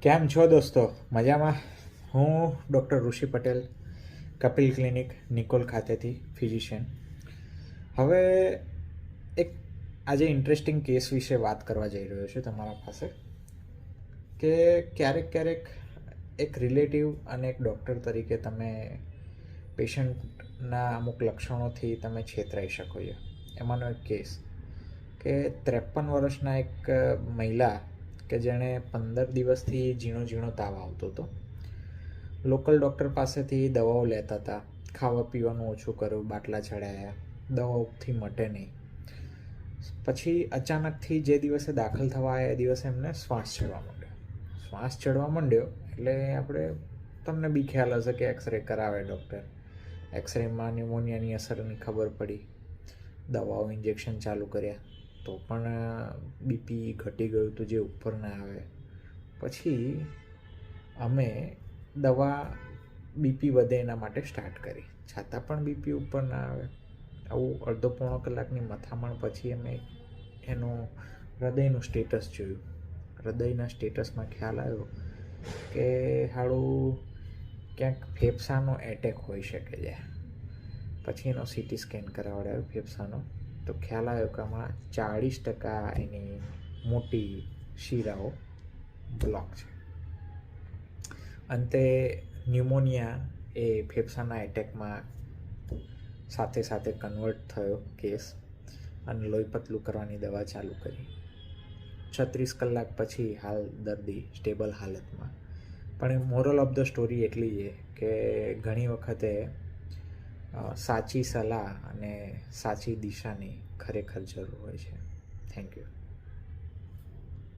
કેમ છો દોસ્તો? મજામાં? હું ડૉક્ટર ઋષિ પટેલ, કપિલ ક્લિનિક નિકોલ ખાતેથી ફિઝિશિયન. હવે એક આજે ઇન્ટરેસ્ટિંગ કેસ વિશે વાત કરવા જઈ રહ્યો છું તમારા પાસે કે ક્યારેક ક્યારેક એક રિલેટિવ અને એક ડૉક્ટર તરીકે તમે પેશન્ટના અમુક લક્ષણોથી તમે છેતરાઈ શકો છો. એમાંનો એક કેસ કે 53 વર્ષના એક મહિલા કે જેણે 15 દિવસથી ઝીણો ઝીણો તાવ આવતો હતો. લોકલ ડૉક્ટર પાસેથી દવાઓ લેતા હતા, ખાવા પીવાનું ઓછું કર્યું, બાટલા ચડાયા, દવાઓથી મટે નહીં. પછી અચાનકથી જે દિવસે દાખલ થવા આવ્યા એ દિવસે એમને શ્વાસ ચડવા માંડ્યો એટલે આપણે તમને બી ખ્યાલ હશે કે એક્સરે કરાવે ડૉક્ટર. એક્સરેમાં ન્યુમોનિયાની અસરની ખબર પડી, દવાઓ ઇન્જેક્શન ચાલુ કર્યા તો પણ બીપી ઘટી ગયું તો જે ઉપર ના આવે. પછી અમે દવા બીપી વધે એના માટે સ્ટાર્ટ કરી, છતાં પણ બીપી ઉપર ના આવે. આવું અડધો પોણો કલાકની મથામણ પછી અમે એનું હૃદયનું સ્ટેટસ જોયું. હૃદયના સ્ટેટસમાં ખ્યાલ આવ્યો કે હાળું ક્યાંક ફેફસાનો એટેક હોઈ શકે છે. પછી એનો સીટી સ્કેન કરાવડાવ્યો ફેફસાનો, તો ખ્યાલ આવ્યો કે આમાં 40% એની મોટી શીરાઓ બ્લોક છે. અંતે ન્યુમોનિયા એ ફેફસાના એટેકમાં સાથે સાથે કન્વર્ટ થયો કેસ અને લોહી પતલું કરવાની દવા ચાલુ કરી. 36 કલાક પછી હાલ દર્દી સ્ટેબલ હાલતમાં. પણ મોરલ ઓફ ધ સ્ટોરી એટલી છે કે ઘણી વખતે સાચી સલાહ અને સાચી દિશાની ખરેખર જરૂર હોય છે. Thank you.